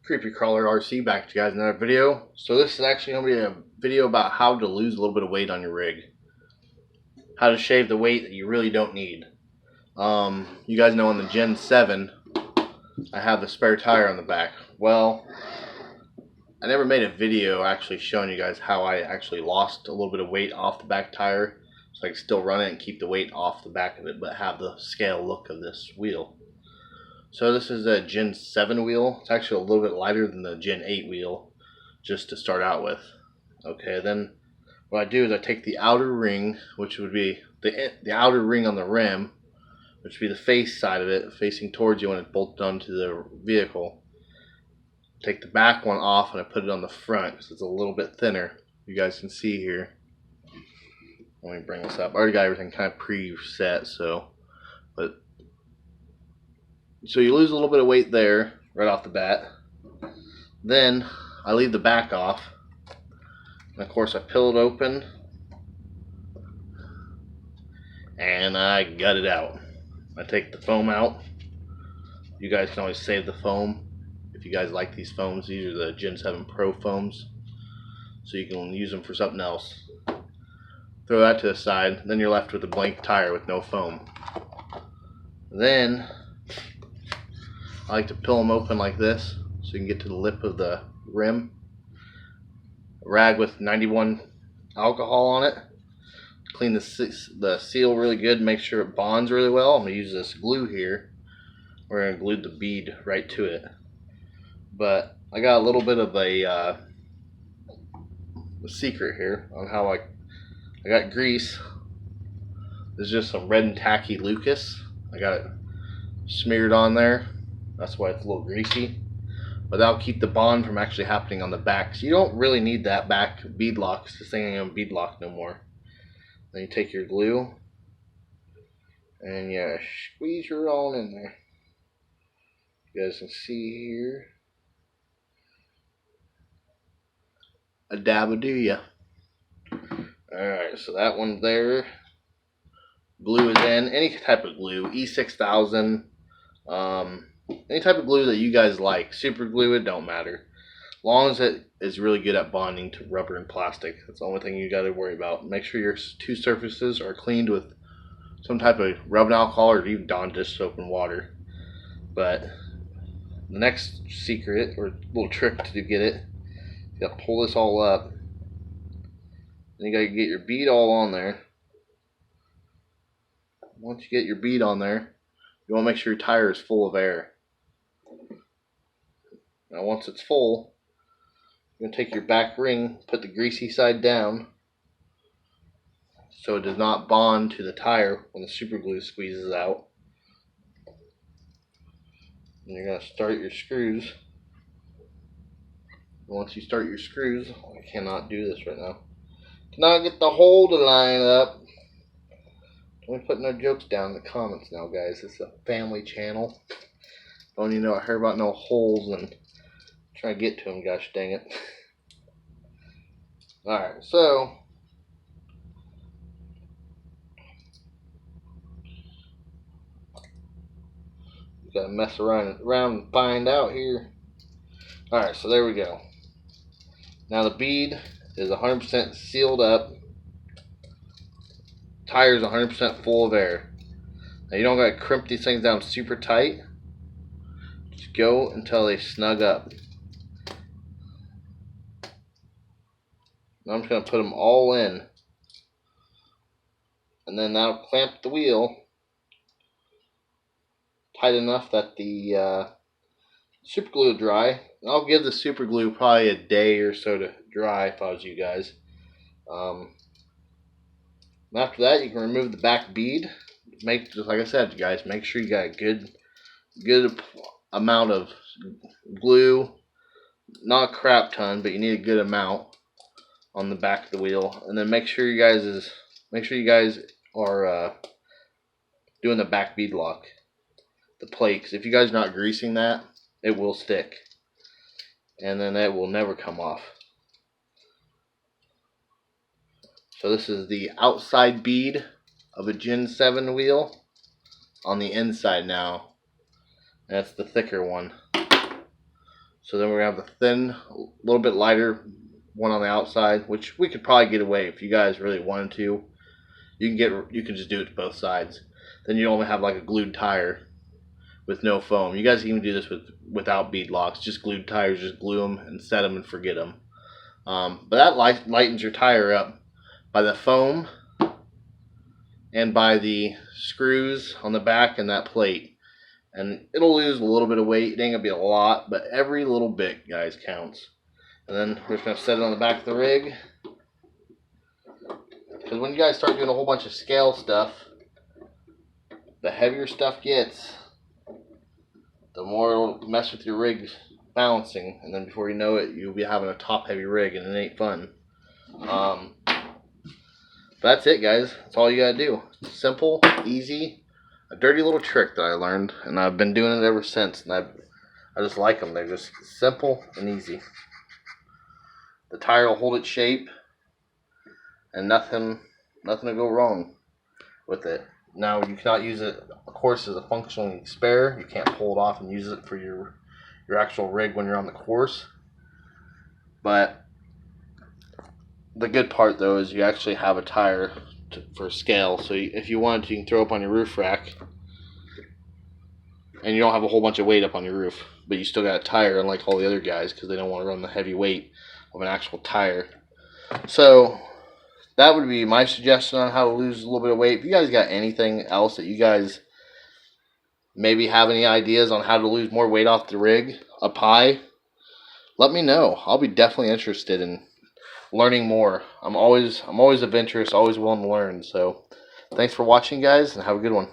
Creepy Crawler RC back to you guys in another video. So this is actually going to be a video about how to lose a little bit of weight on your rig. How to shave the weight that you really don't need. You guys know on the Gen 7, I have the spare tire on the back. Well, I never made a video actually showing you guys how I actually lost a little bit of weight off the back tire. So I can still run it and keep the weight off the back of it, but have the scale look of this wheel. So this is a Gen 7 wheel. It's actually a little bit lighter than the Gen 8 wheel, just to start out with. Okay, then what I do is I take the outer ring, which would be the outer ring on the rim, which would be the face side of it, facing towards you when it's bolted onto the vehicle. Take the back one off and I put it on the front because it's a little bit thinner. You guys can see here. Let me bring this up. I already got everything kind of preset, so you lose a little bit of weight there right off the bat. Then I leave the back off, and of course I peel it open and I gut it out. I take the foam out. You guys can always save the foam if you guys like these foams. These are the Gen 7 Pro foams, so you can use them for something else. Throw that to the side, then you're left with a blank tire with no foam. Then I like to peel them open like this so you can get to the lip of the rim. A rag with 91 alcohol on it. Clean the seal really good, make sure it bonds really well. I'm going to use this glue here. We're going to glue the bead right to it. But I got a little bit of a secret here on how I got grease. This is just some red and tacky Lucas. I got it smeared on there. That's why it's a little greasy. But that'll keep the bond from actually happening on the back. So you don't really need that back bead lock, because this thing ain't gonna bead lock no more. Then you take your glue and you squeeze your on in there. You guys can see here. A dab will do ya. Alright, so that one's there. Glue is in. Any type of glue. E6000. Any type of glue that you guys like. Super glue, it don't matter. As long as it is really good at bonding to rubber and plastic. That's the only thing you got to worry about. Make sure your two surfaces are cleaned with some type of rubbing alcohol or even Dawn dish soap and water. But the next secret or little trick to get it, you got to pull this all up. Then you got to get your bead all on there. Once you get your bead on there, you want to make sure your tire is full of air. Now once it's full, you're going to take your back ring, put the greasy side down so it does not bond to the tire when the super glue squeezes out. And you're going to start your screws. Once you start your screws, I cannot do this right now. Cannot get the hole to line up. Don't be putting no jokes down in the comments now, guys. It's a family channel. Don't even know I heard about no holes and try to get to them, gosh dang it. Alright, so you gotta mess around and find out here. Alright, so there we go. Now the bead is 100% sealed up. Tire is 100% full of air. Now you don't gotta crimp these things down super tight. Just go until they snug up. Now I'm just going to put them all in, and then that'll clamp the wheel tight enough that the super glue will dry. And I'll give the super glue probably a day or so to dry if I was you guys. After that, you can remove the back bead. Just like I said, guys, make sure you got a good amount of glue. Not a crap ton, but you need a good amount on the back of the wheel. And then make sure you guys are doing the back bead lock, the plate, because if you guys are not greasing that, it will stick, and then it will never come off. So this is the outside bead of a Gen 7 wheel on the inside now. That's the thicker one. So then we're going to have the thin, a little bit lighter one on the outside, which we could probably get away if you guys really wanted to. You can just do it to both sides. Then you only have like a glued tire with no foam. You guys can even do this without bead locks. Just glued tires, just glue them and set them and forget them. But that lightens your tire up by the foam and by the screws on the back and that plate. And it'll lose a little bit of weight. It ain't gonna be a lot, but every little bit, guys, counts. And then we're just gonna set it on the back of the rig. Because when you guys start doing a whole bunch of scale stuff, the heavier stuff gets, the more it'll mess with your rig balancing, and then before you know it, you'll be having a top heavy rig, and it ain't fun. That's it, guys. That's all you gotta do. Simple, easy, a dirty little trick that I learned, and I've been doing it ever since. And I just like them. They're just simple and easy. The tire will hold its shape, and nothing will go wrong with it. Now, you cannot use it, of course, as a functioning spare. You can't pull it off and use it for your actual rig when you're on the course. But the good part, though, is you actually have a tire for scale. So if you wanted to, you can throw up on your roof rack, and you don't have a whole bunch of weight up on your roof, but you still got a tire, unlike all the other guys, because they don't want to run the heavy weight of an actual tire. So that would be my suggestion on how to lose a little bit of weight. If you guys got anything else that you guys maybe have any ideas on how to lose more weight off the rig up high, let me know. I'll be definitely interested in learning more. I'm always adventurous, always willing to learn. So thanks for watching, guys, and have a good one.